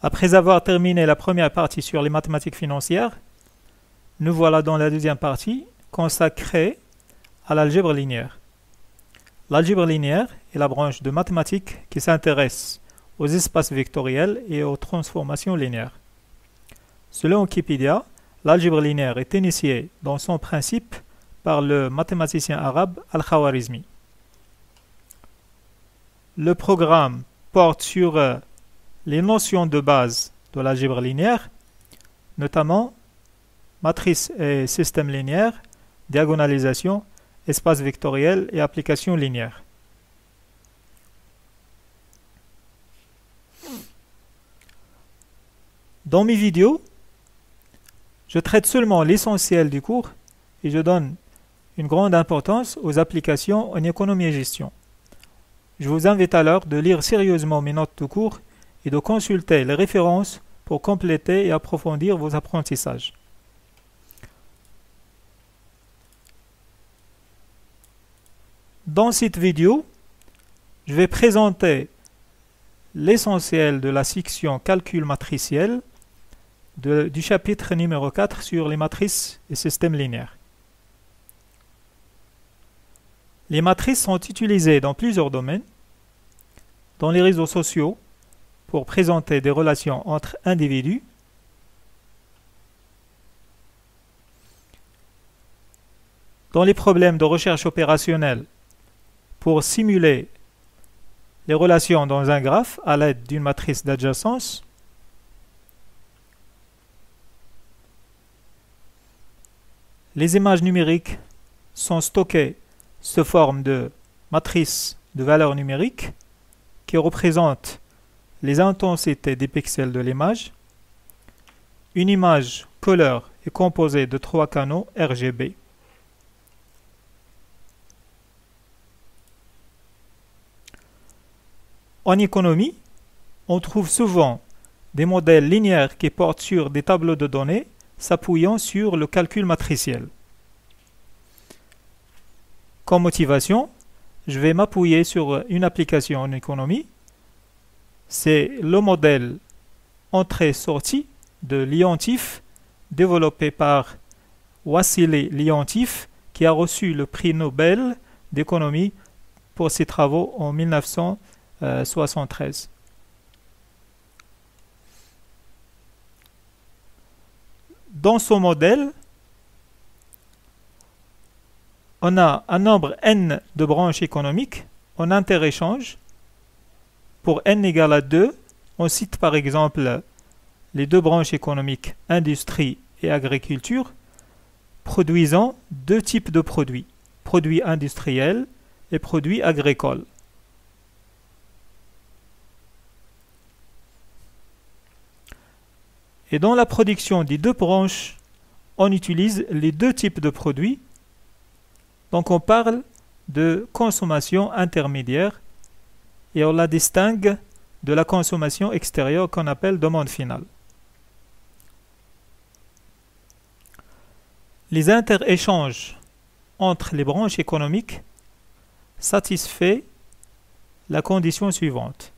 Après avoir terminé la première partie sur les mathématiques financières, nous voilà dans la deuxième partie consacrée à l'algèbre linéaire. L'algèbre linéaire est la branche de mathématiques qui s'intéresse aux espaces vectoriels et aux transformations linéaires. Selon Wikipédia, l'algèbre linéaire est initiée dans son principe par le mathématicien arabe Al-Khawarizmi. Le programme porte sur les notions de base de l'algèbre linéaire, notamment matrice et système linéaire, diagonalisation, espace vectoriel et application linéaire. Dans mes vidéos, je traite seulement l'essentiel du cours et je donne une grande importance aux applications en économie et gestion. Je vous invite alors de lire sérieusement mes notes de cours et de consulter les références pour compléter et approfondir vos apprentissages. Dans cette vidéo, je vais présenter l'essentiel de la section calcul matriciel du chapitre numéro 4 sur les matrices et systèmes linéaires. Les matrices sont utilisées dans plusieurs domaines, dans les réseaux sociaux pour présenter des relations entre individus, dans les problèmes de recherche opérationnelle pour simuler les relations dans un graphe à l'aide d'une matrice d'adjacence, les images numériques sont stockées sous forme de matrices de valeurs numériques qui représentent les intensités des pixels de l'image. Une image couleur est composée de 3 canaux RGB. En économie, on trouve souvent des modèles linéaires qui portent sur des tableaux de données s'appuyant sur le calcul matriciel. Comme motivation, je vais m'appuyer sur une application en économie. C'est le modèle entrée-sortie de Leontief développé par Wassily Leontief qui a reçu le prix Nobel d'économie pour ses travaux en 1973. Dans ce modèle, on a un nombre n de branches économiques en interéchange. Pour n égale à 2, on cite par exemple les deux branches économiques industrie et agriculture, produisant deux types de produits, produits industriels et produits agricoles. Et dans la production des deux branches, on utilise les deux types de produits. Donc on parle de consommation intermédiaire et on la distingue de la consommation extérieure qu'on appelle demande finale. Les interéchanges entre les branches économiques satisfait la condition suivante.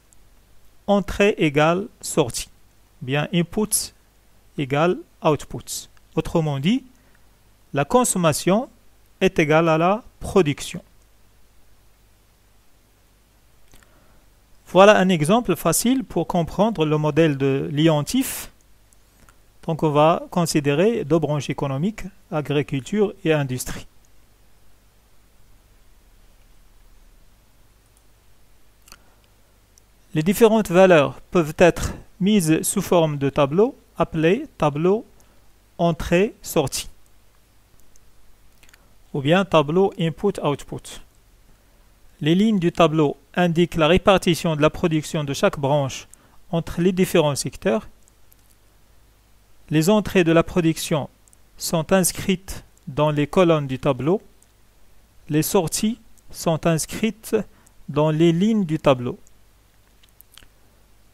Entrée égale sortie. Bien inputs égale outputs. Autrement dit, la consommation est égale à la production. Voilà un exemple facile pour comprendre le modèle de Leontief. Donc on va considérer deux branches économiques, agriculture et industrie. Les différentes valeurs peuvent être mises sous forme de tableau appelé tableau entrée-sortie ou bien tableau input-output. Les lignes du tableau indiquent la répartition de la production de chaque branche entre les différents secteurs. Les entrées de la production sont inscrites dans les colonnes du tableau. Les sorties sont inscrites dans les lignes du tableau.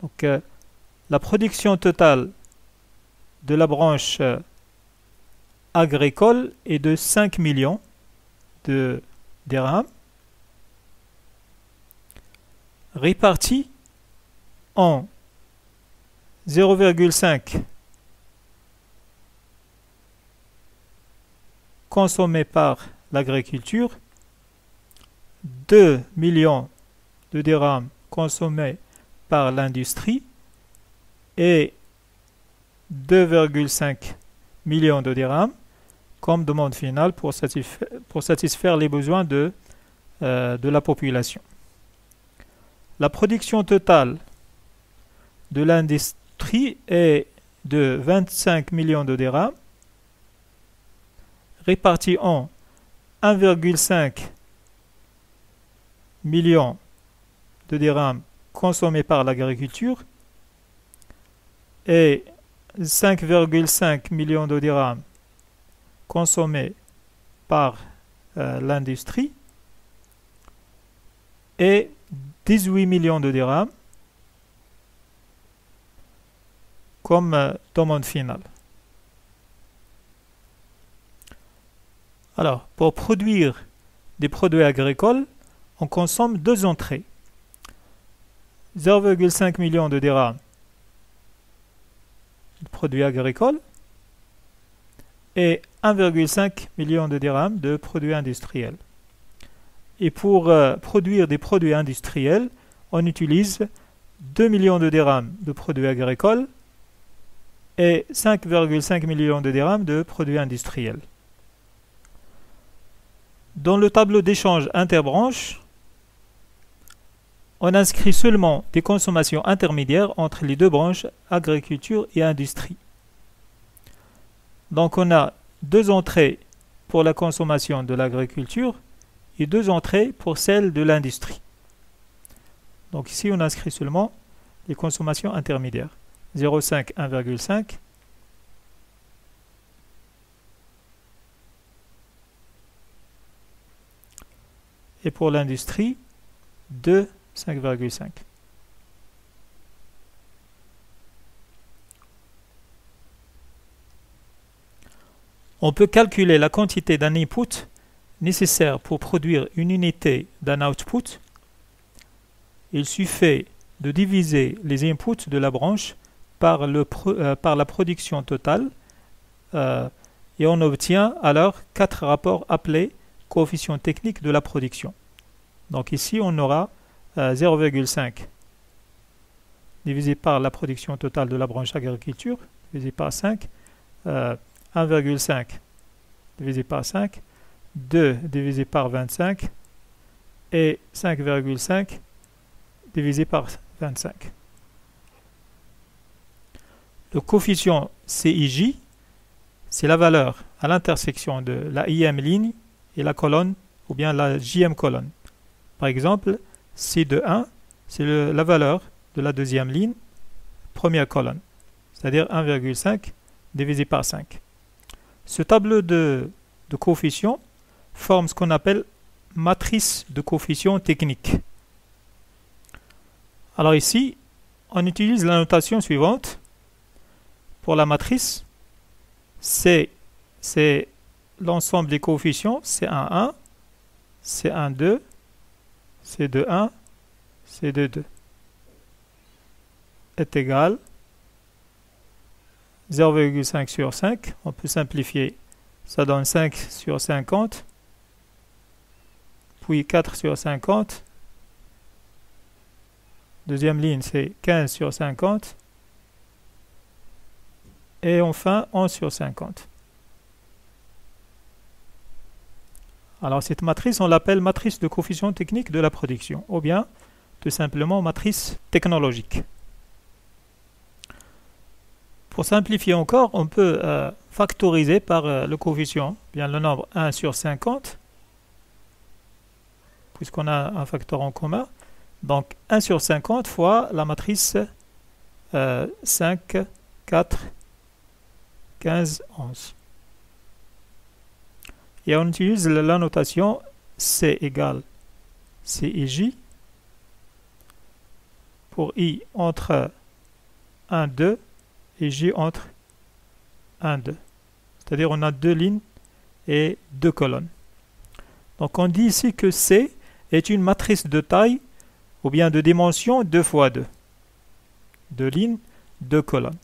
Donc, la production totale de la branche agricole est de 5 millions de dirhams, répartis en 0,5 consommé par l'agriculture, 2 millions de dirhams consommés par l'industrie et 2,5 millions de dirhams comme demande finale pour satisfaire les besoins de la population. La production totale de l'industrie est de 25 millions de dirhams, répartis en 1,5 million de dirhams consommés par l'agriculture et 5,5 millions de dirhams consommés par l'industrie et 18 millions de dirhams comme demande finale. Alors, pour produire des produits agricoles, on consomme deux entrées. 0,5 millions de dirhams de produits agricoles et 1,5 million de dirhams de produits industriels. Et pour produire des produits industriels, on utilise 2 millions de dirhams de produits agricoles et 5,5 millions de dirhams de produits industriels. Dans le tableau d'échange interbranches, on inscrit seulement des consommations intermédiaires entre les deux branches, agriculture et industrie. Donc on a deux entrées pour la consommation de l'agriculture et deux entrées pour celle de l'industrie. Donc ici on inscrit seulement les consommations intermédiaires. 0,5, 1,5. Et pour l'industrie, 2, 5,5. On peut calculer la quantité d'un input nécessaire pour produire une unité d'un output. Il suffit de diviser les inputs de la branche par la production totale et on obtient alors 4 rapports appelés coefficient technique de la production. Donc ici on aura 0,5 divisé par la production totale de la branche agriculture divisé par 5, 1,5 divisé par 5, 2 divisé par 25 et 5,5 divisé par 25. Le coefficient CIJ, c'est la valeur à l'intersection de la IM ligne et la colonne ou bien la JM colonne. Par exemple, C de 1, c'est la valeur de la deuxième ligne, première colonne, c'est-à-dire 1,5 divisé par 5. Ce tableau de coefficients forme ce qu'on appelle matrice de coefficients techniques. Alors ici, on utilise la notation suivante. Pour la matrice, c'est l'ensemble des coefficients, C1,1, C1,2, C2,1, C2,2 est égal 0,5 sur 5. On peut simplifier, ça donne 5 sur 50, puis 4 sur 50. Deuxième ligne, c'est 15 sur 50. Et enfin, 11 sur 50. Alors cette matrice, on l'appelle matrice de coefficient technique de la production, ou bien tout simplement matrice technologique. Pour simplifier encore, on peut factoriser par le coefficient, bien le nombre 1 sur 50, puisqu'on a un facteur en commun. Donc 1 sur 50 fois la matrice 5, 4, 15, 11. Et on utilise la notation C égale CIJ pour I entre 1, 2 et J entre 1, 2. C'est-à-dire on a deux lignes et deux colonnes. Donc on dit ici que C est une matrice de taille ou bien de dimension 2 fois 2. Deux lignes, 2 colonnes.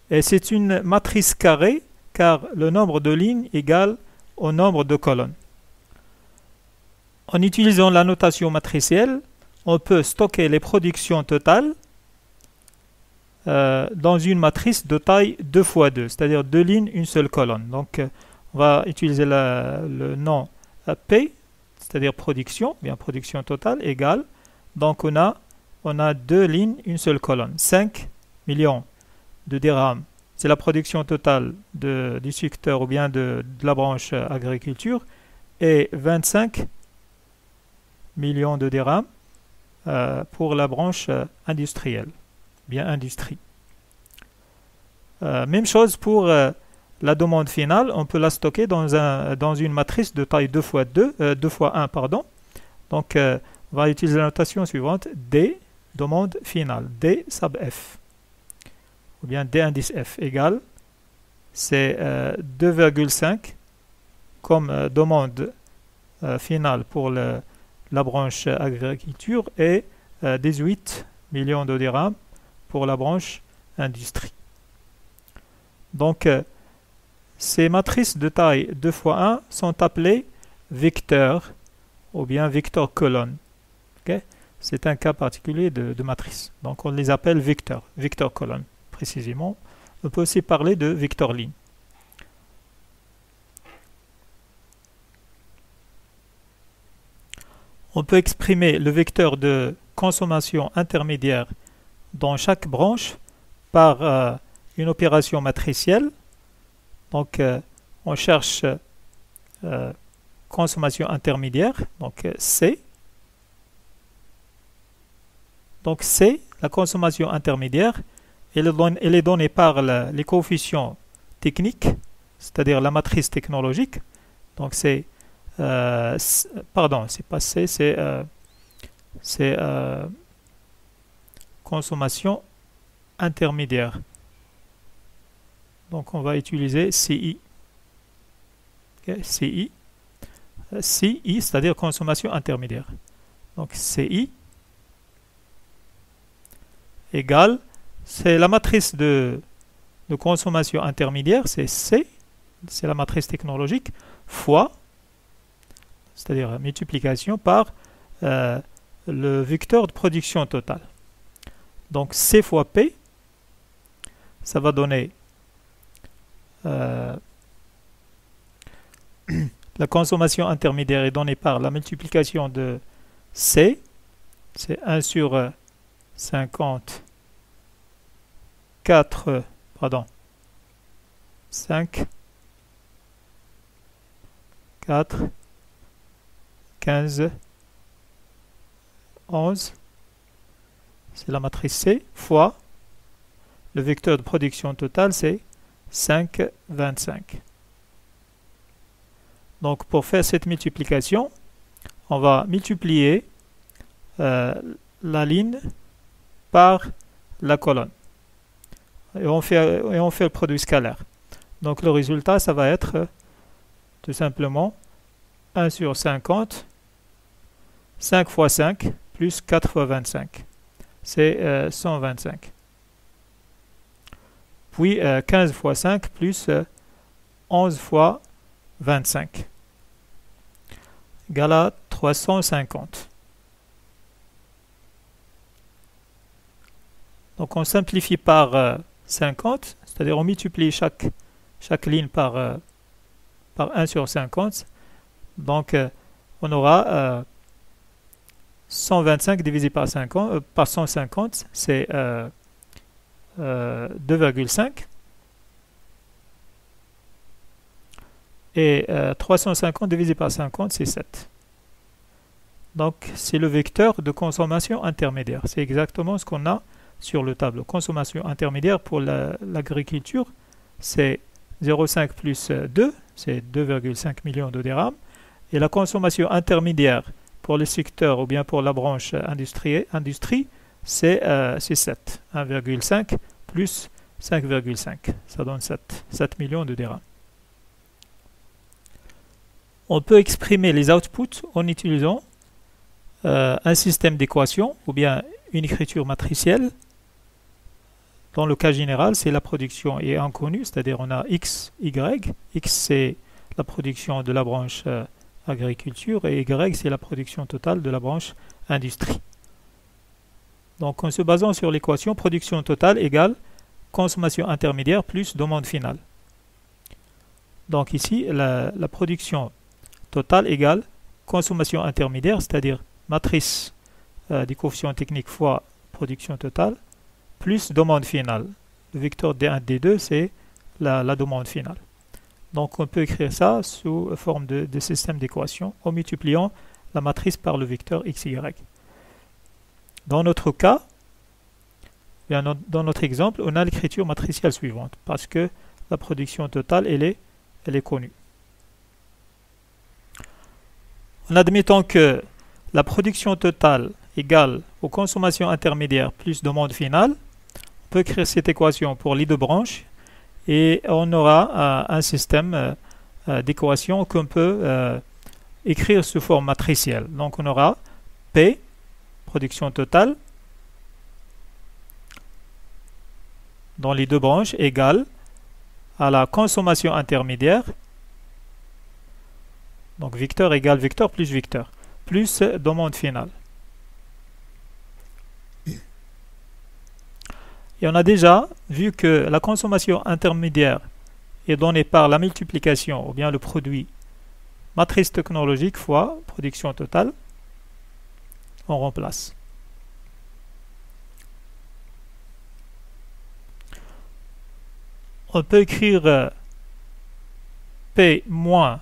Et c'est une matrice carrée car le nombre de lignes égale au nombre de colonnes. En utilisant la notation matricielle, on peut stocker les productions totales dans une matrice de taille 2 x 2, c'est-à-dire 2 lignes, une seule colonne. Donc, on va utiliser le nom P, c'est-à-dire production, bien production totale, égale. Donc, on a 2 lignes, une seule colonne. 5 millions de dirhams, c'est la production totale du secteur ou bien de la branche agriculture, et 25 millions de dirhams pour la branche industrielle, bien industrie. Même chose pour la demande finale, on peut la stocker dans une matrice de taille 2 x 1, pardon. Donc, on va utiliser la notation suivante, D, demande finale, D sub F, ou bien D indice F égale, c'est 2,5 comme demande finale pour la branche agriculture et 18 millions de dirhams pour la branche industrie. Donc, ces matrices de taille 2 x 1 sont appelées vecteurs ou bien vecteurs colonnes. Okay? C'est un cas particulier de matrice. Donc, on les appelle vecteurs colonnes précisément. On peut aussi parler de vecteurs lignes. On peut exprimer le vecteur de consommation intermédiaire dans chaque branche par une opération matricielle. Donc, on cherche consommation intermédiaire, donc C. Donc, C, la consommation intermédiaire, elle est donnée par les coefficients techniques, c'est-à-dire la matrice technologique. Donc, c'est pardon, c'est pas C, c'est consommation intermédiaire. Donc, on va utiliser CI. Okay, CI, c'est-à-dire consommation intermédiaire. Donc, CI égale, c'est la matrice de consommation intermédiaire, c'est C, c'est la matrice technologique, fois, c'est-à-dire multiplication par le vecteur de production totale. Donc, C fois P, ça va donner la consommation intermédiaire est donnée par la multiplication de C, c'est 1 sur 50, 4, pardon, 5, 4, 15, 11, c'est la matrice C, fois le vecteur de production totale, c'est 5, 25. Donc, pour faire cette multiplication, on va multiplier la ligne par la colonne. Et on fait le produit scalaire. Donc, le résultat, ça va être tout simplement 1 sur 50, 5 fois 5, plus 4 fois 25. C'est 125. Puis 15 fois 5, plus 11 fois 25. Égale à 350. Donc, on simplifie par 50, c'est-à-dire on multiplie chaque ligne par 1 sur 50. Donc, on aura 125 divisé par 150, c'est 2,5. Et 350 divisé par 50, c'est 7. Donc, c'est le vecteur de consommation intermédiaire. C'est exactement ce qu'on a sur le tableau. Consommation intermédiaire pour l'agriculture, c'est 0,5 plus 2, c'est 2,5 millions de dirhams. Et la consommation intermédiaire pour le secteur ou bien pour la branche industrie, c'est 7. 1,5 plus 5,5. Ça donne 7 millions de dirhams. On peut exprimer les outputs en utilisant un système d'équations ou bien une écriture matricielle Dans le cas général, c'est la production est inconnue, c'est-à-dire on a X, Y. X, c'est la production de la branche agriculture et Y, c'est la production totale de la branche industrie. Donc en se basant sur l'équation production totale égale consommation intermédiaire plus demande finale. Donc ici, la production totale égale consommation intermédiaire, c'est-à-dire matrice des coefficients techniques fois production totale, plus demande finale. Le vecteur D1, D2, c'est la demande finale. Donc on peut écrire ça sous forme de système d'équation en multipliant la matrice par le vecteur XY. Dans notre cas, dans notre exemple, on a l'écriture matricielle suivante parce que la production totale, elle est connue. En admettant que la production totale égale aux consommations intermédiaires plus demande finale, on peut écrire cette équation pour les deux branches et on aura un système d'équation qu'on peut écrire sous forme matricielle. Donc on aura P, production totale, dans les deux branches égale à la consommation intermédiaire, donc vecteur égale vecteur plus vecteur, plus demande finale. Et on a déjà vu que la consommation intermédiaire est donnée par la multiplication ou bien le produit matrice technologique fois production totale. On remplace. On peut écrire P moins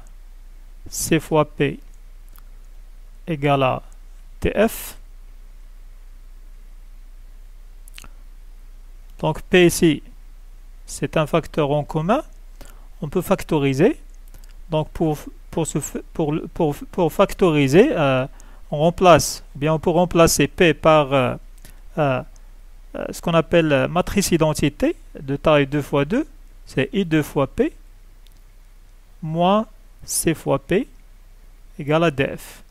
C fois P égale à TF. Donc P ici, c'est un facteur en commun. On peut factoriser. Donc pour factoriser, on remplace, ou bien on peut remplacer P par ce qu'on appelle matrice identité de taille 2 fois 2. C'est I2 fois P moins C fois P égale à DF.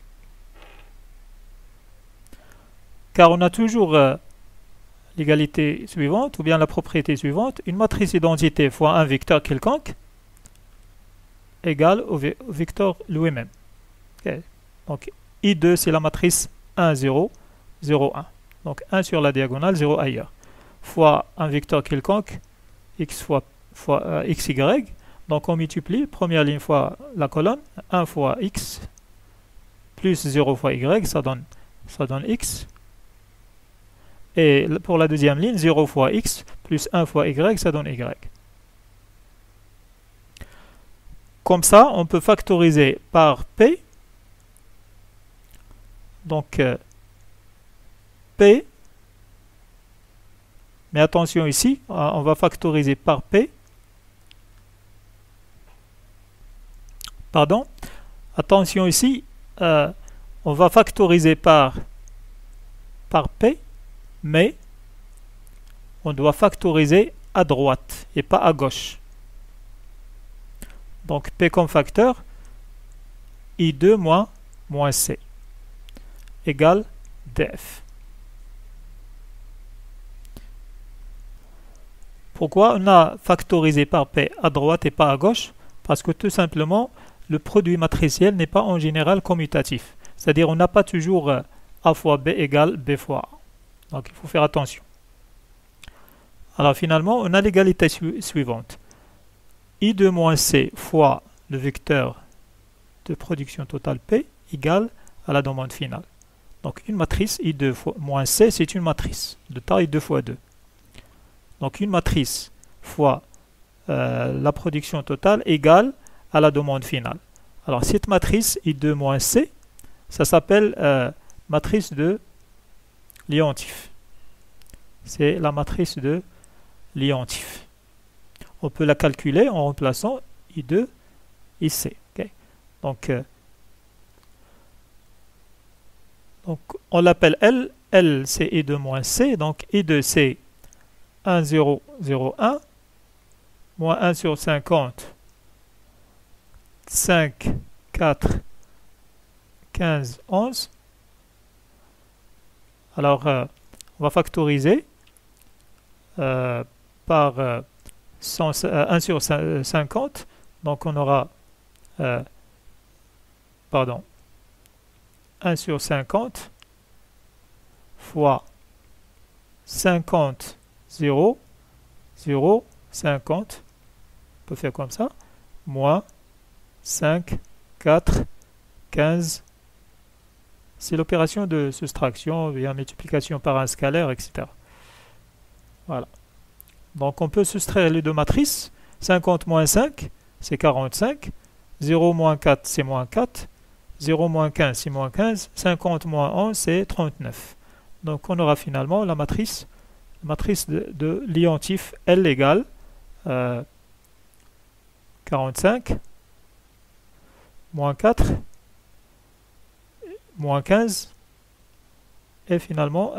Car on a toujours l'égalité suivante, ou bien la propriété suivante, une matrice identité fois un vecteur quelconque égale au vecteur lui-même. Okay. Donc I2 c'est la matrice 1, 0, 0, 1. Donc 1 sur la diagonale, 0 ailleurs. Fois un vecteur quelconque, x fois xy. Donc on multiplie, première ligne fois la colonne, 1 fois x, plus 0 fois y, ça donne x. Et pour la deuxième ligne, 0 fois x, plus 1 fois y, ça donne y. Comme ça, on peut factoriser par p. Donc, P, mais attention ici, on va factoriser par P. Pardon, attention ici, on va factoriser par P, mais on doit factoriser à droite et pas à gauche. Donc P comme facteur, I2 moins C égale DF. Pourquoi on a factorisé par P à droite et pas à gauche? Parce que tout simplement, le produit matriciel n'est pas en général commutatif. C'est-à-dire on n'a pas toujours A fois B égale B fois A. Donc il faut faire attention. Alors finalement, on a l'égalité suivante. I2 moins C fois le vecteur de production totale P égale à la demande finale. Donc une matrice I2 moins C, c'est une matrice de taille 2 fois 2. Donc une matrice fois la production totale égale à la demande finale. Alors cette matrice I2 moins C, ça s'appelle matrice de Liontif. C'est la matrice de Liontif. On peut la calculer en remplaçant I2 IC. Okay. Donc on l'appelle L. L c'est I2 moins C. Donc I2 c'est 1, 0, 0, 1. Moins 1 sur 50. 5, 4, 15, 11. Alors on va factoriser par 1 sur 50. Donc on aura, pardon, 1 sur 50 fois 50, 0, 0, 50, on peut faire comme ça, moins 5, 4, 15, c'est l'opération de soustraction via multiplication par un scalaire, etc. Voilà. Donc on peut soustraire les deux matrices, 50 moins 5, c'est 45, 0 moins 4, c'est moins 4, 0 moins 15, c'est moins 15, 50 moins 11, c'est 39. Donc on aura finalement la matrice de l'identif L égale 45, moins 4, moins 15, et finalement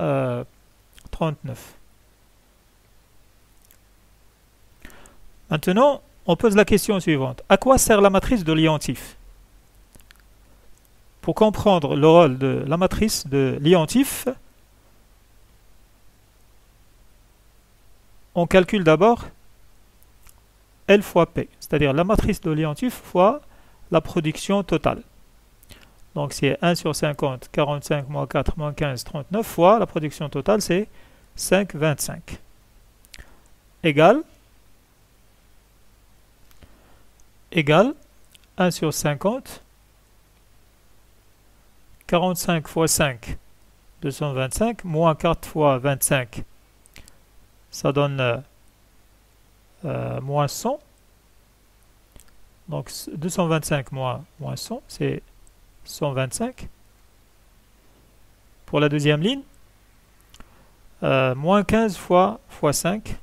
39. Maintenant, on pose la question suivante. À quoi sert la matrice de l'identif? Pour comprendre le rôle de la matrice de l'identif, on calcule d'abord L fois P, c'est-à-dire la matrice de l'identif fois la production totale. Donc c'est 1 sur 50, 45 moins 4 moins 15, 39 fois la production totale, c'est 5, 25. Égale 1 sur 50, 45 fois 5, 225, moins 4 fois 25, ça donne moins 100. Donc 225 moins 100, c'est 125. Pour la deuxième ligne, moins 15 fois 5,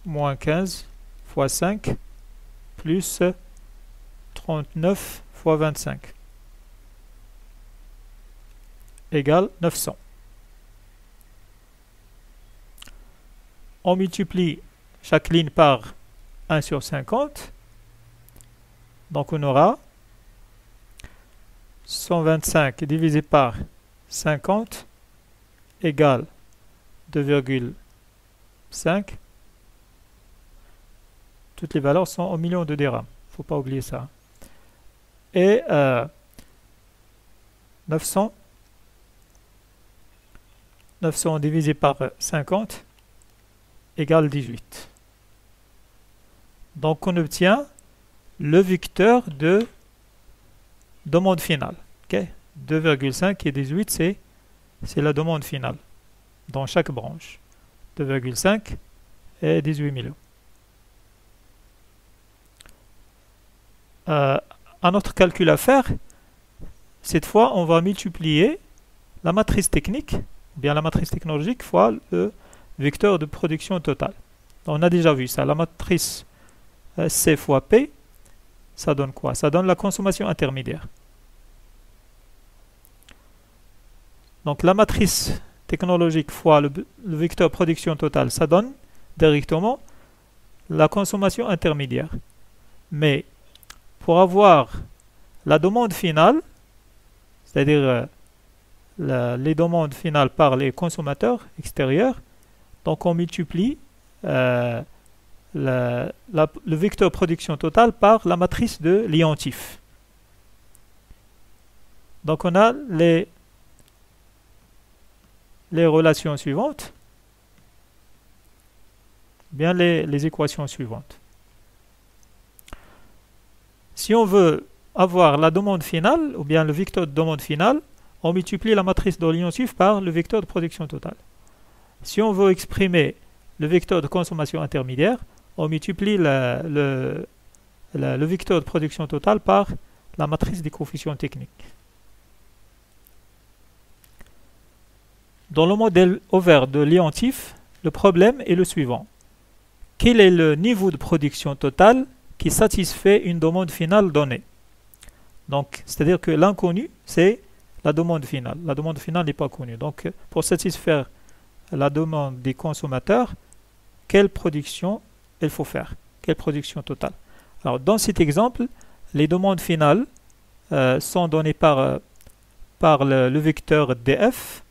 moins 15 fois 5, plus 39 fois 25, égale 900. On multiplie chaque ligne par 1 sur 50. Donc on aura 125 divisé par 50 égale 2,5. Toutes les valeurs sont en millions de dirhams. Il ne faut pas oublier ça. Et 900 divisé par 50 égale 18. Donc on obtient le vecteur de demande finale. Okay? 2,5 et 18, c'est la demande finale dans chaque branche. 2,5 et 18 millions. Un autre calcul à faire, cette fois on va multiplier la matrice technique, ou bien la matrice technologique, fois le vecteur de production totale. On a déjà vu ça, la matrice C fois P, ça donne quoi? Ça donne la consommation intermédiaire. Donc la matrice technologique fois le vecteur production totale, ça donne directement la consommation intermédiaire. Mais pour avoir la demande finale, c'est-à-dire les demandes finales par les consommateurs extérieurs, donc on multiplie le vecteur production totale par la matrice de l'identif. Donc on a les relations suivantes, bien les équations suivantes. Si on veut avoir la demande finale, ou bien le vecteur de demande finale, on multiplie la matrice de l'identif par le vecteur de production totale. Si on veut exprimer le vecteur de consommation intermédiaire, on multiplie le vecteur de production totale par la matrice des coefficients techniques. Dans le modèle ouvert de l'identif, le problème est le suivant. Quel est le niveau de production totale qui satisfait une demande finale donnée? Donc, c'est-à-dire que l'inconnu, c'est la demande finale. La demande finale n'est pas connue. Donc, pour satisfaire la demande des consommateurs, quelle production il faut faire? Quelle production totale? Alors, dans cet exemple, les demandes finales sont données par le vecteur df.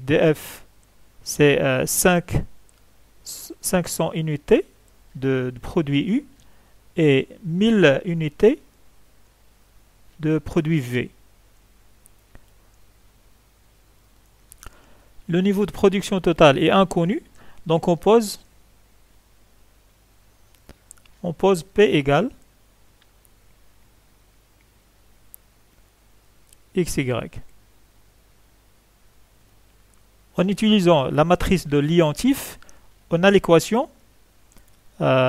df, c'est 500 unités de produit U et 1000 unités de produit V. Le niveau de production totale est inconnu, donc on pose P égale XY. En utilisant la matrice de l'identif, on a l'équation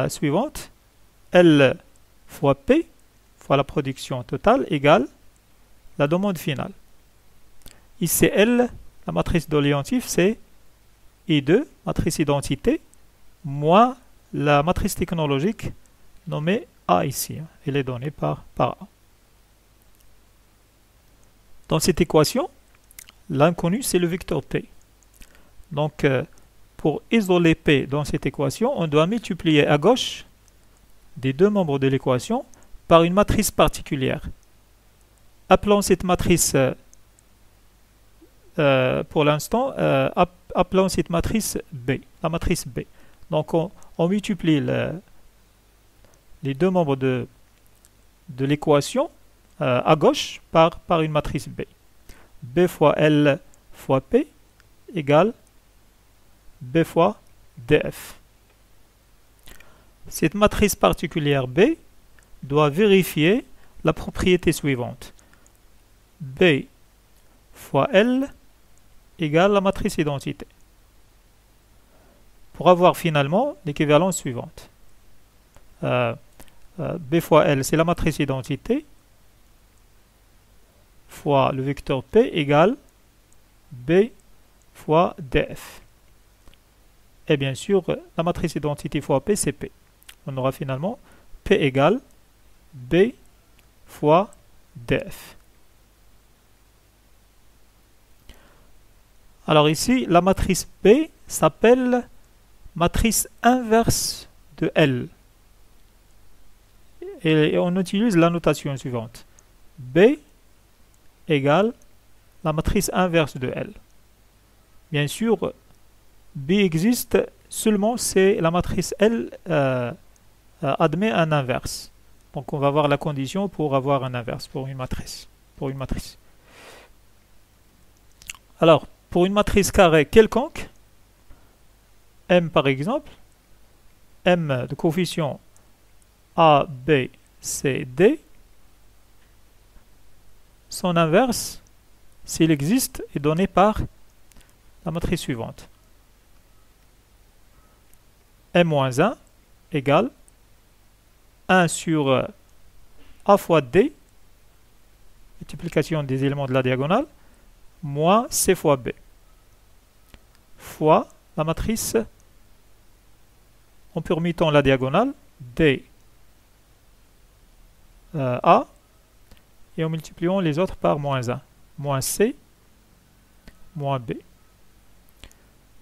suivante. L fois P fois la production totale égale la demande finale. Ici L, la matrice de l'identif, c'est I2, matrice identité, moins la matrice technologique nommée A ici. Elle est donnée par A. Dans cette équation, l'inconnu, c'est le vecteur P. Donc, pour isoler P dans cette équation, on doit multiplier à gauche des deux membres de l'équation par une matrice particulière. Appelons cette matrice, pour l'instant, appelons cette matrice B, la matrice B. Donc, on multiplie les deux membres de l'équation à gauche par une matrice B. B fois L fois P égale B fois DF. Cette matrice particulière B doit vérifier la propriété suivante. B fois L égale la matrice identité. Pour avoir finalement l'équivalence suivante. B fois L, c'est la matrice identité, fois le vecteur P égale B fois DF. Et bien sûr, la matrice identité fois P, c'est P. On aura finalement P égale B fois DF. Alors ici, la matrice P s'appelle matrice inverse de L. Et on utilise la notation suivante. B égale la matrice inverse de L. Bien sûr, B existe seulement si la matrice L admet un inverse. Donc on va voir la condition pour avoir un inverse pour une matrice. Alors, pour une matrice carrée quelconque, M par exemple, M de coefficient A, B, C, D, son inverse, s'il existe, est donné par la matrice suivante. M-1 égale 1 sur A fois D, multiplication des éléments de la diagonale, moins C fois B, fois la matrice en permutant la diagonale, D A, et en multipliant les autres par moins 1, moins C, moins B.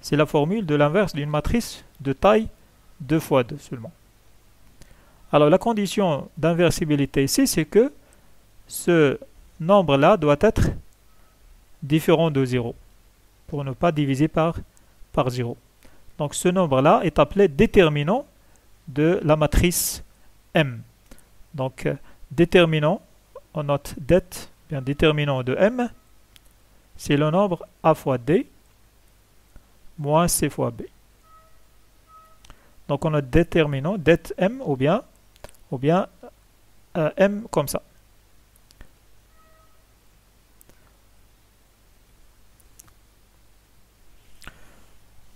C'est la formule de l'inverse d'une matrice de taille 2 fois 2 seulement. Alors la condition d'inversibilité ici, c'est que ce nombre-là doit être différent de 0, pour ne pas diviser par 0. Donc ce nombre-là est appelé déterminant de la matrice M. Donc déterminant, on note det, bien déterminant de M, c'est le nombre A fois D moins C fois B. Donc on a déterminant det M ou bien M comme ça.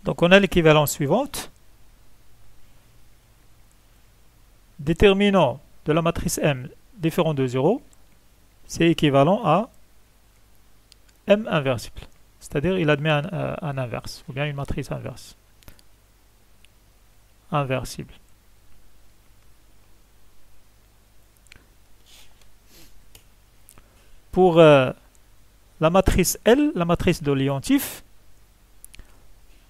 Donc on a l'équivalence suivante. Déterminant de la matrice M différent de 0, c'est équivalent à M inversible. C'est-à-dire il admet un inverse, ou bien une matrice inverse. Inversible. Pour la matrice L, la matrice de l'identif,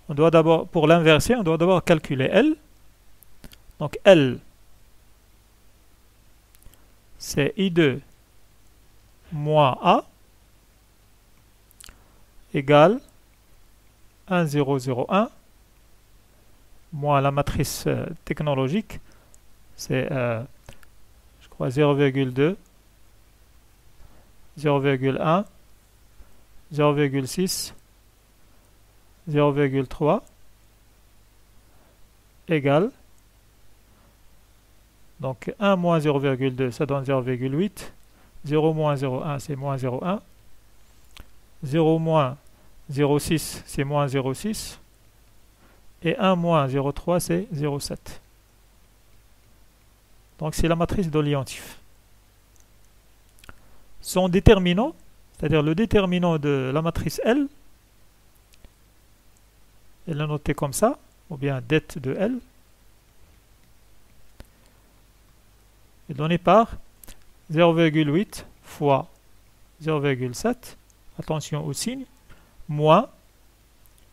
on doit d'abord, pour l'inverser, on doit d'abord calculer L. Donc L, c'est I2 moins A égale 1, 0, 0, 1, moins la matrice technologique, c'est, je crois, 0,2, 0,1, 0,6, 0,3, égale, donc 1 moins 0,2, ça donne 0,8, 0 moins 0,1, c'est moins 0,1, 0 moins 0,6, c'est moins 0,6, et 1 moins 0,3, c'est 0,7. Donc c'est la matrice de l'identif. Son déterminant, c'est-à-dire le déterminant de la matrice L, elle est notée comme ça, ou bien det de L, est donné par 0,8 fois 0,7, attention au signe, moins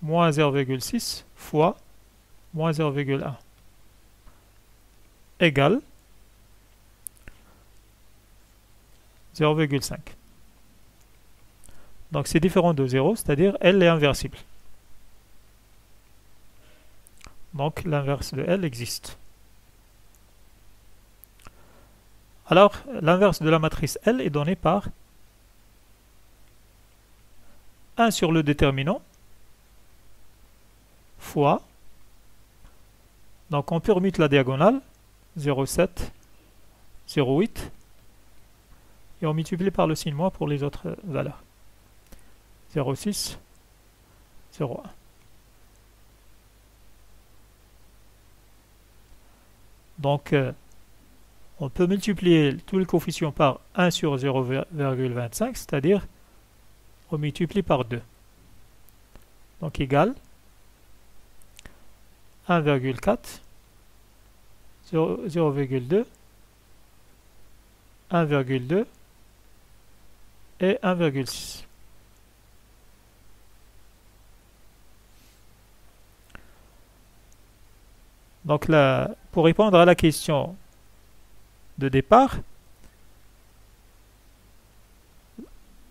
0,6 fois moins 0,1 égale 0,5. Donc c'est différent de 0, c'est-à-dire L est inversible. Donc l'inverse de L existe. Alors l'inverse de la matrice L est donné par 1 sur le déterminant fois, donc on permute la diagonale, 0,7, 0,8, et on multiplie par le signe moins pour les autres valeurs. 0,6, 0,1. Donc, on peut multiplier tous les coefficients par 1 sur 0,25, c'est-à-dire on multiplie par 2. Donc, égal 1,4, 0,2, 1,2 et 1,6. Donc là, pour répondre à la question de départ,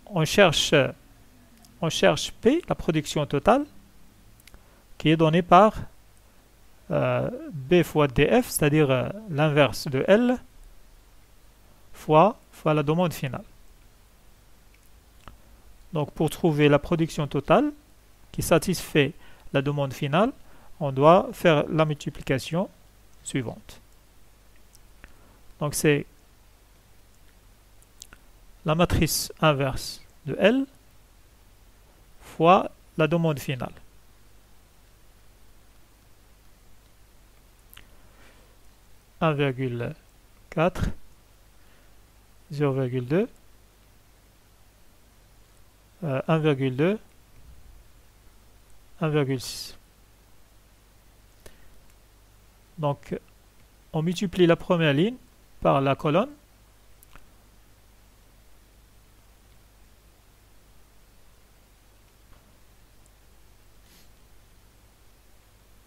on cherche P, la production totale, qui est donnée par B fois DF, c'est-à-dire l'inverse de L, fois la demande finale. Donc pour trouver la production totale qui satisfait la demande finale, on doit faire la multiplication suivante. Donc c'est la matrice inverse de L fois la demande finale. « 1,4, 0,2, 1,2, 1,6. Donc, on multiplie la première ligne par la colonne.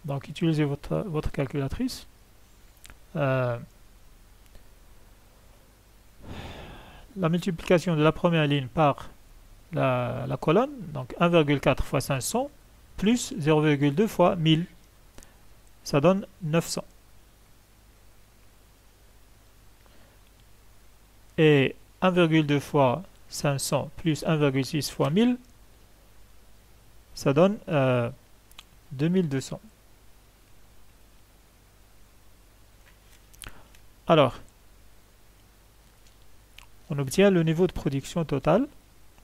Donc, utilisez votre calculatrice. La multiplication de la première ligne par la colonne, donc 1,4 fois 500 plus 0,2 fois 1000, ça donne 900. Et 1,2 fois 500 plus 1,6 fois 1000, ça donne 2200. Alors, on obtient le niveau de production totale,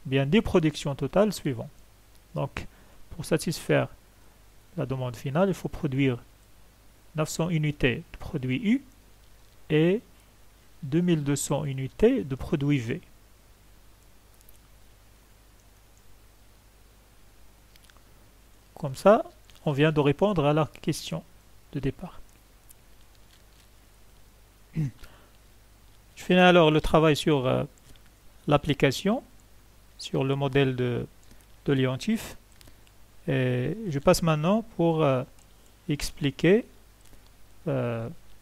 bien des productions totales suivantes. Donc, pour satisfaire la demande finale, il faut produire 900 unités de produit U et 2200 unités de produit V. Comme ça, on vient de répondre à la question de départ. Je finis alors le travail sur l'application, sur le modèle de l'identif. Et je passe maintenant pour expliquer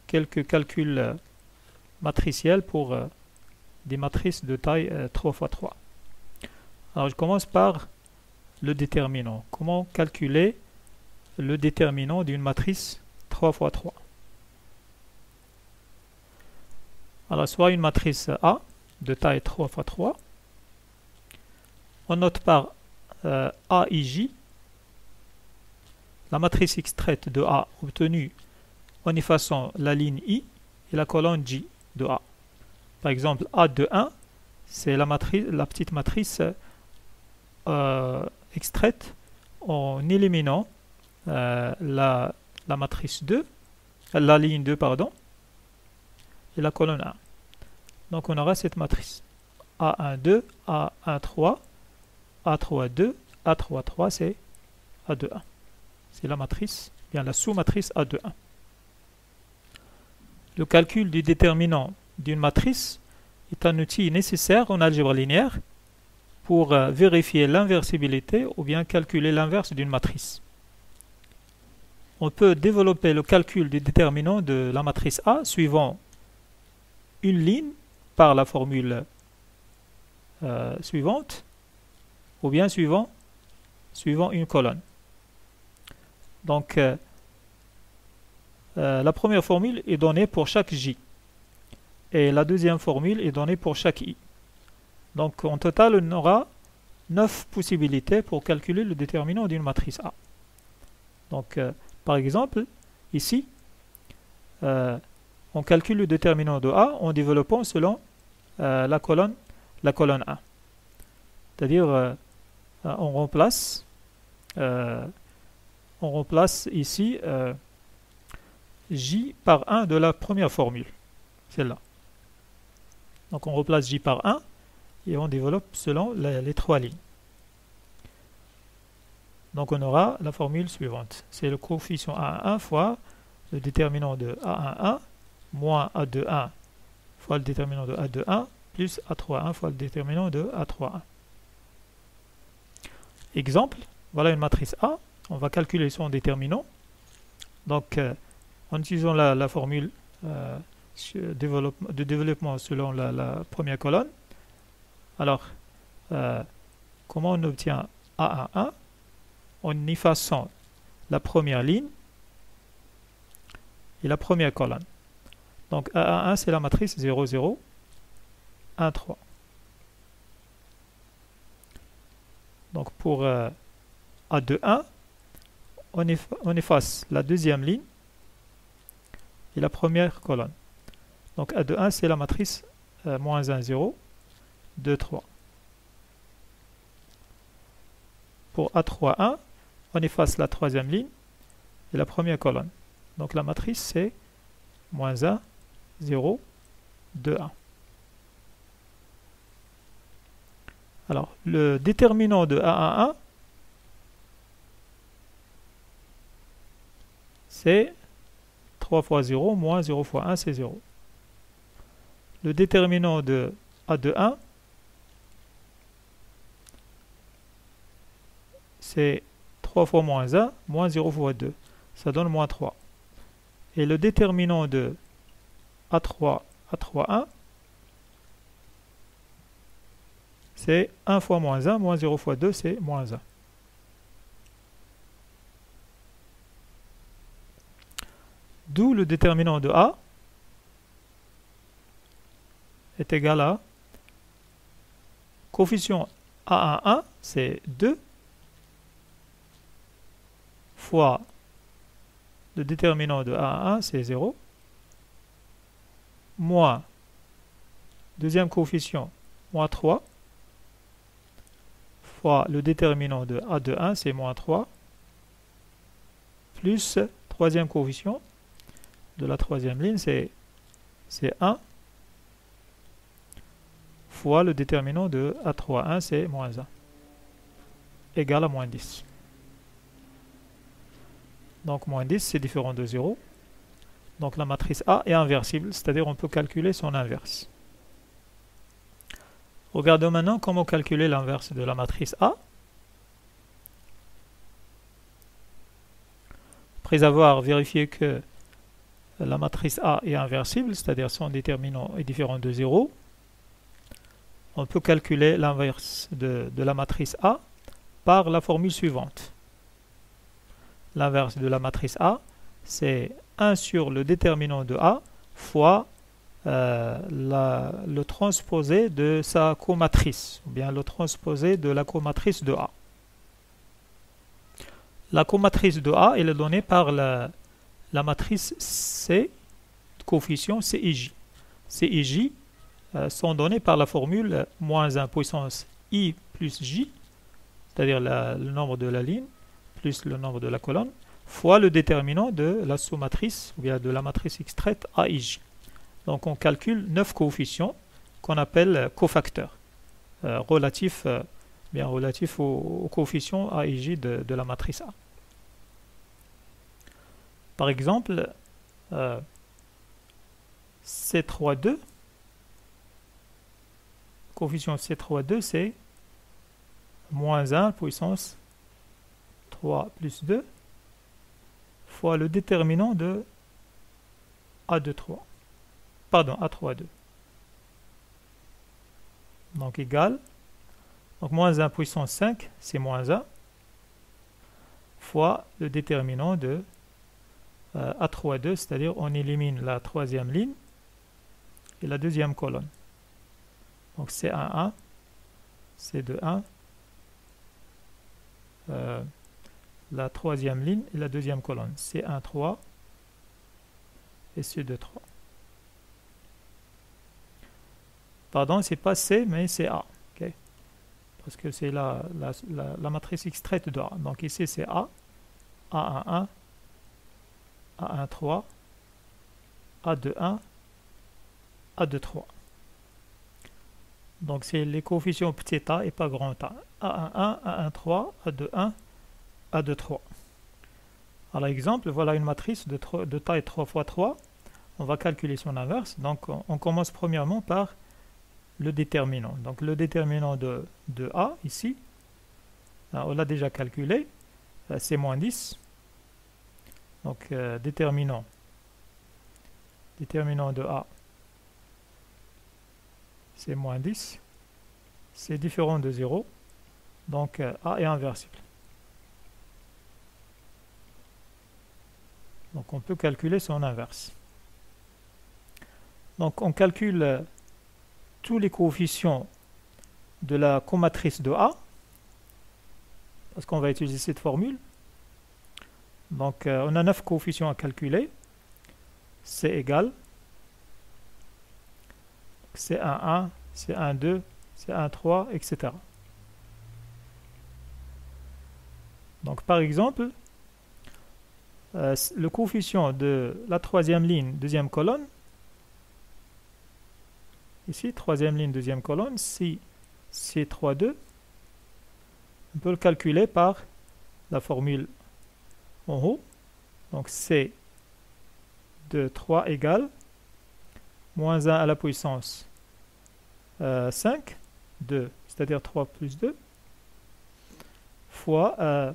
quelques calculs matriciels pour des matrices de taille 3 x 3. Alors je commence par le déterminant. Comment calculer le déterminant d'une matrice 3 x 3? Alors, soit une matrice A de taille 3 x 3. On note par A et J la matrice extraite de A obtenue en effaçant la ligne I et la colonne J de A. Par exemple, A de 1, c'est la petite matrice extraite en éliminant la matrice 2, la ligne 2, pardon, et la colonne 1. Donc on aura cette matrice A1, 2, A1, 3, A3, 2, A3, 3, c'est A2, 1. C'est la matrice, bien la sous-matrice A2, 1. Le calcul du déterminant d'une matrice est un outil nécessaire en algèbre linéaire pour vérifier l'inversibilité ou bien calculer l'inverse d'une matrice. On peut développer le calcul du déterminant de la matrice A suivant une ligne par la formule suivante ou bien suivant une colonne. Donc, la première formule est donnée pour chaque J et la deuxième formule est donnée pour chaque I. Donc, en total, on aura 9 possibilités pour calculer le déterminant d'une matrice A. Donc, par exemple, ici, on calcule le déterminant de A en développant selon la colonne 1. C'est-à-dire, on remplace ici J par 1 de la première formule, celle-là. Donc on replace J par 1 et on développe selon les 3 lignes. Donc on aura la formule suivante. C'est le coefficient A11 fois le déterminant de A11 moins A21 fois le déterminant de A21 plus A31 fois le déterminant de A31. Exemple, voilà une matrice A. On va calculer son déterminant. Donc, en utilisant la formule de développement selon la première colonne, alors, comment on obtient A11? En effaçant la première ligne et la première colonne. Donc, A11, c'est la matrice 0, 0, 1, 3. Donc, pour A21, on efface la deuxième ligne et la première colonne. Donc A21, c'est la matrice moins 1, 0, 2, 3. Pour A31, on efface la troisième ligne et la première colonne. Donc la matrice, c'est moins 1, 0, 2, 1. Alors, le déterminant de A11, c'est 3 fois 0 moins 0 fois 1, c'est 0. Le déterminant de A21, c'est 3 fois moins 1 moins 0 fois 2. Ça donne moins 3. Et le déterminant de A3, A31, c'est 1 fois moins 1 moins 0 fois 2, c'est moins 1. D'où le déterminant de A est égal à coefficient A11, c'est 2 fois le déterminant de A11, c'est 0, moins deuxième coefficient, moins 3, fois le déterminant de A21, c'est moins 3, plus troisième coefficient de la troisième ligne, c'est 1, fois le déterminant de A31, c'est moins 1, égal à moins 10. Donc moins 10, c'est différent de 0. Donc la matrice A est inversible, c'est-à-dire on peut calculer son inverse. Regardons maintenant comment calculer l'inverse de la matrice A. Après avoir vérifié que la matrice A est inversible, c'est-à-dire son déterminant est différent de 0, on peut calculer l'inverse de la matrice A par la formule suivante. L'inverse de la matrice A, c'est 1 sur le déterminant de A fois le transposé de sa comatrice, ou bien le transposé de la comatrice de A. La comatrice de A, elle est donnée par la matrice C, coefficient C et J. C et J sont donnés par la formule moins 1 puissance I plus J, c'est-à-dire le nombre de la ligne plus le nombre de la colonne, fois le déterminant de la sous-matrice, ou bien de la matrice extraite A et J. Donc on calcule 9 coefficients qu'on appelle cofacteurs, relatifs au coefficient A et J de la matrice A. Par exemple, C32, coefficient C32, c'est moins 1 puissance 3 plus 2 fois le déterminant de A23. Pardon, A32. Donc égal, donc moins 1 puissance 5, c'est moins 1, fois le déterminant de A32, c'est-à-dire on élimine la troisième ligne et la deuxième colonne. Donc c'est 1, c'est 2, 1, la troisième ligne et la deuxième colonne, c'est 1, 3 et c'est 2, 3. Pardon, c'est pas C, mais c'est A. Okay? Parce que c'est la matrice extraite de A. Donc ici c'est A, A11, A13, A21, A23. Donc c'est les coefficients petit a et pas grand A. A11, A13, A21, A23. Alors exemple, voilà une matrice de taille 3 x 3. On va calculer son inverse. Donc on commence premièrement par le déterminant. Donc le déterminant de A ici, on l'a déjà calculé, c'est moins 10. Donc déterminant de A, c'est moins 10. C'est différent de 0. Donc A est inversible. Donc on peut calculer son inverse. Donc on calcule tous les coefficients de la comatrice de A, parce qu'on va utiliser cette formule. Donc on a 9 coefficients à calculer. C'est égal. C'est 1, c'est 1, 2, c'est 1, 3, etc. Donc par exemple, le coefficient de la troisième ligne, deuxième colonne, ici, troisième ligne, deuxième colonne, si c'est 3, 2, on peut le calculer par la formule en haut. Donc C de 3 égale moins 1 à la puissance 5, 2, c'est-à-dire 3 plus 2, fois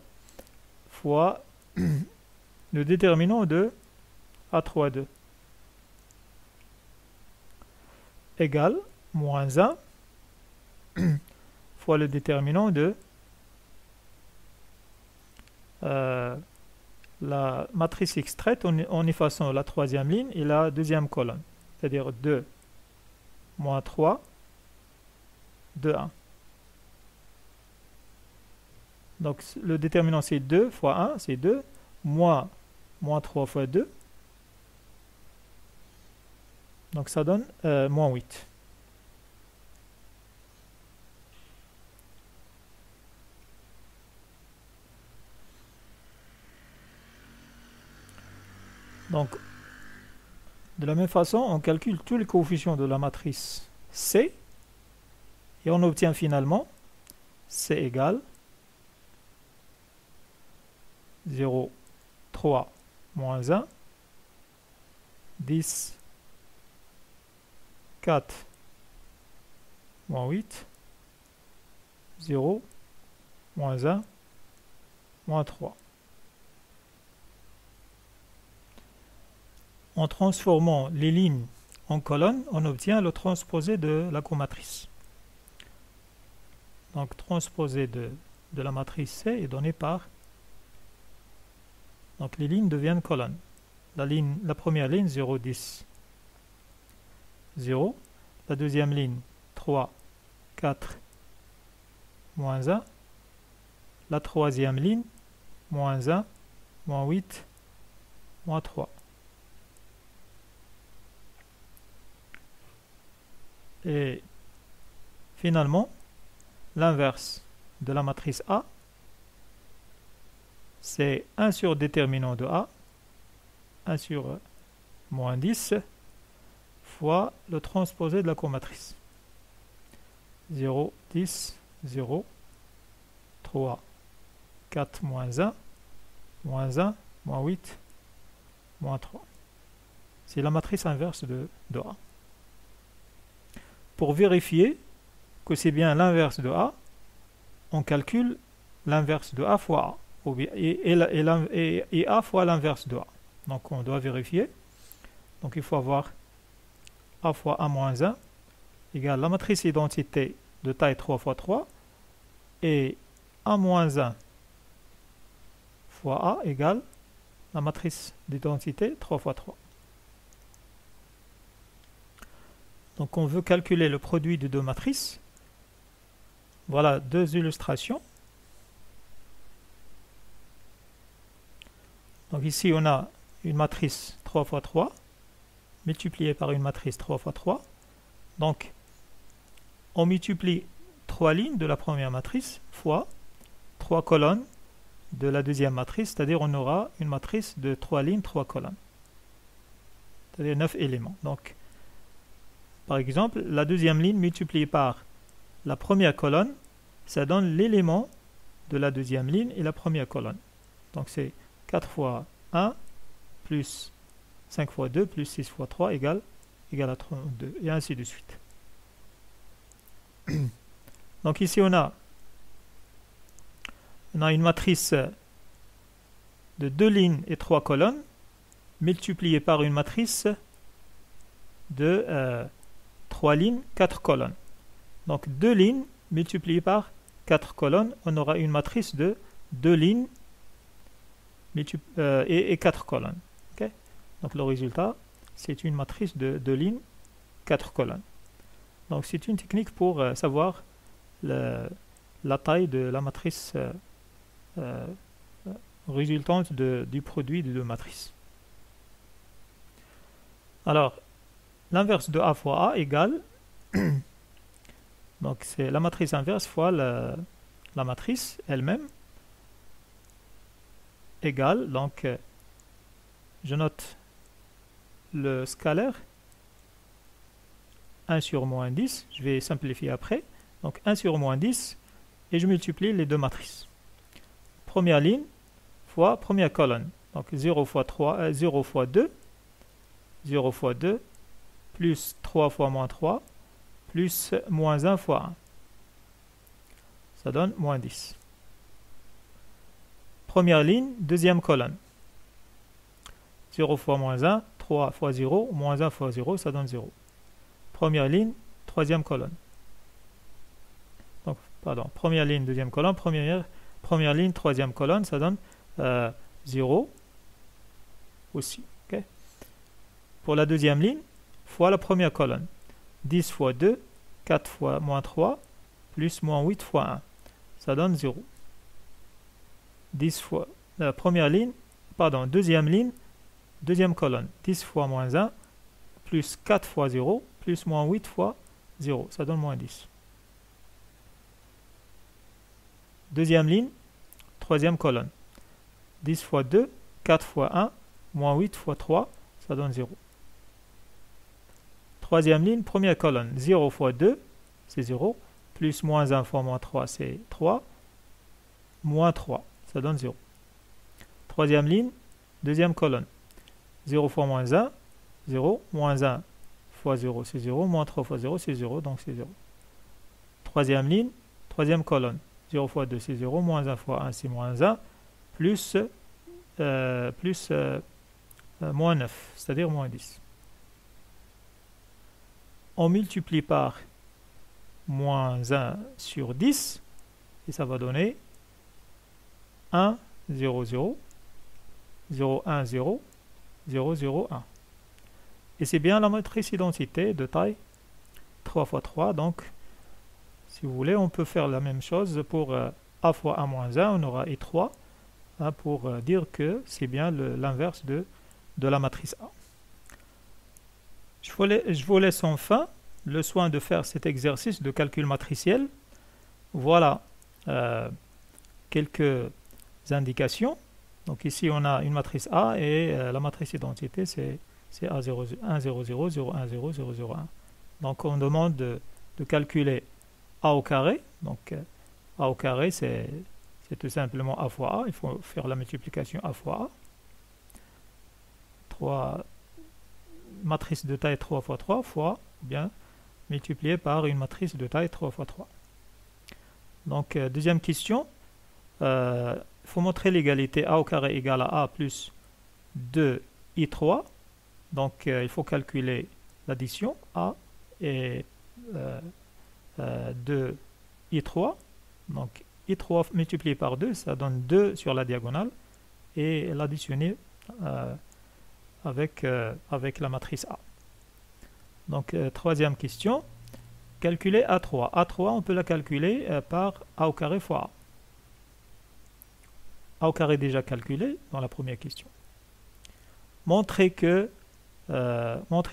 le déterminant de A32 égale moins 1 fois le déterminant de la matrice extraite en effaçant la troisième ligne et la deuxième colonne, c'est-à-dire 2 moins 3, 2, 1. Donc le déterminant c'est 2 fois 1, c'est 2, moins 3 fois 2, donc ça donne moins 8. Donc, de la même façon, on calcule tous les coefficients de la matrice C et on obtient finalement C égale 0, 3, moins 1, 10, 4, moins 8, 0, moins 1, moins 3. En transformant les lignes en colonnes, on obtient le transposé de la comatrice. Donc transposé de de la matrice C est donné par... Donc les lignes deviennent colonnes. La première ligne, 0, 10, 0. La deuxième ligne, 3, 4, moins 1. La troisième ligne, moins 1, moins 8, moins 3. Et finalement, l'inverse de la matrice A, c'est 1 sur déterminant de A, 1 sur moins 10, fois le transposé de la comatrice. 0, 10, 0, 3, 4, moins 1, moins 1, moins 8, moins 3. C'est la matrice inverse de A. Pour vérifier que c'est bien l'inverse de A, on calcule l'inverse de A fois A, et A fois l'inverse de A. Donc on doit vérifier. Donc il faut avoir A fois A moins 1 égale la matrice identité de taille 3 fois 3, et A moins 1 fois A égale la matrice d'identité 3 fois 3. Donc on veut calculer le produit de deux matrices. Voilà deux illustrations. Donc ici on a une matrice 3 fois 3 multipliée par une matrice 3 fois 3. Donc on multiplie 3 lignes de la première matrice fois 3 colonnes de la deuxième matrice, c'est-à-dire on aura une matrice de 3 lignes, 3 colonnes. C'est-à-dire 9 éléments. Donc par exemple, la deuxième ligne multipliée par la première colonne, ça donne l'élément de la deuxième ligne et la première colonne. Donc c'est 4 fois 1 plus 5 fois 2 plus 6 fois 3 égale à 32, et ainsi de suite. Donc ici on a une matrice de 2 lignes et 3 colonnes multipliée par une matrice de 3 lignes, 4 colonnes. Donc 2 lignes multipliées par 4 colonnes, on aura une matrice de 2 lignes et 4 colonnes. Okay? Donc le résultat, c'est une matrice de 2 lignes, 4 colonnes. Donc c'est une technique pour savoir la taille de la matrice résultante du produit de deux matrices. Alors, l'inverse de A fois A égale, donc c'est la matrice inverse fois la matrice elle-même, égale, donc je note le scalaire 1 sur moins 10, je vais simplifier après, donc 1 sur moins 10, et je multiplie les deux matrices. Première ligne fois première colonne, donc 0 fois 3, 0 fois 2, 0 fois 2, plus 3 fois moins 3, plus moins 1 fois 1. Ça donne moins 10. Première ligne, deuxième colonne. 0 fois moins 1, 3 fois 0, moins 1 fois 0, ça donne 0. Première ligne, troisième colonne. Donc, pardon, première ligne, deuxième colonne, première ligne, troisième colonne, ça donne 0 aussi. Okay? Pour la deuxième ligne, fois la première colonne. 10 fois 2, 4 fois moins 3, plus moins 8 fois 1. Ça donne 0. 10 fois la première ligne, pardon, deuxième ligne, deuxième colonne. 10 fois moins 1, plus 4 fois 0, plus moins 8 fois 0. Ça donne moins 10. Deuxième ligne, troisième colonne. 10 fois 2, 4 fois 1, moins 8 fois 3, ça donne 0. Troisième ligne, première colonne. 0 fois 2, c'est 0. Plus moins 1 fois moins 3, c'est 3. Moins 3, ça donne 0. Troisième ligne, deuxième colonne. 0 fois moins 1, 0. Moins 1 fois 0, c'est 0. Moins 3 fois 0, c'est 0. Donc c'est 0. Troisième ligne, troisième colonne. 0 fois 2, c'est 0. Moins 1 fois 1, c'est moins 1. Plus moins 9, c'est-à-dire moins 10. On multiplie par moins 1 sur 10, et ça va donner 1, 0, 0, 0, 1, 0, 0, 0, 1. Et c'est bien la matrice identité de taille 3 fois 3. Donc, si vous voulez, on peut faire la même chose pour A fois A moins 1. On aura I3 hein, pour dire que c'est bien l'inverse de la matrice A. Je vous laisse enfin le soin de faire cet exercice de calcul matriciel. Voilà quelques indications. Donc ici, on a une matrice A et la matrice identité, c'est A0, 1, 0, 0, 0, 1, 0, 0, 0, 1. Donc on demande de calculer A au carré. Donc A au carré, c'est tout simplement A fois A. Il faut faire la multiplication A fois A. 3, matrice de taille 3 fois 3 fois, bien, multiplié par une matrice de taille 3 fois 3. Donc, deuxième question. Il faut montrer l'égalité A au carré égale à A plus 2i3. Donc, il faut calculer l'addition A et 2i3. Donc, i3 multiplié par 2, ça donne 2 sur la diagonale. Et l'additionner avec la matrice A. Donc, troisième question. Calculer A3. A3, on peut la calculer par A au carré fois A. A au carré déjà calculé dans la première question. Montrer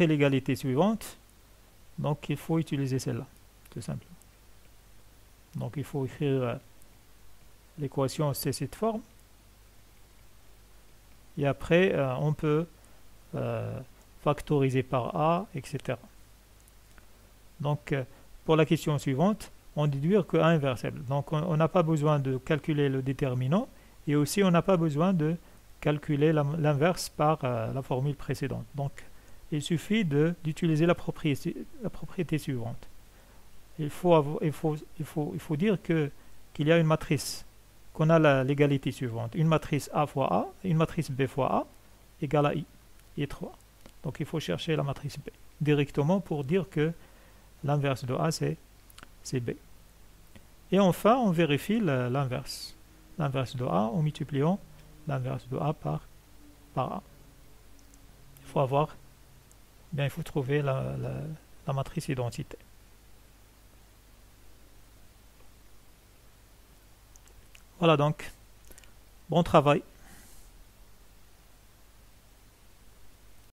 l'égalité suivante. Donc, il faut utiliser celle-là, tout simplement. Donc, il faut écrire l'équation sous cette forme. Et après, on peut factoriser par A, etc. Donc, pour la question suivante, on déduit que A est inversable. Donc, on n'a pas besoin de calculer le déterminant et aussi on n'a pas besoin de calculer l'inverse par la formule précédente. Donc, il suffit d'utiliser la propriété suivante. Il faut dire qu'il y a une matrice, qu'on a l'égalité suivante. Une matrice A fois A, une matrice B fois A égale à I. I3. Donc il faut chercher la matrice B directement pour dire que l'inverse de A c'est B. Et enfin on vérifie l'inverse. L'inverse de A en multipliant l'inverse de A par A. Il faut avoir, bien il faut trouver la matrice identité. Voilà donc, bon travail.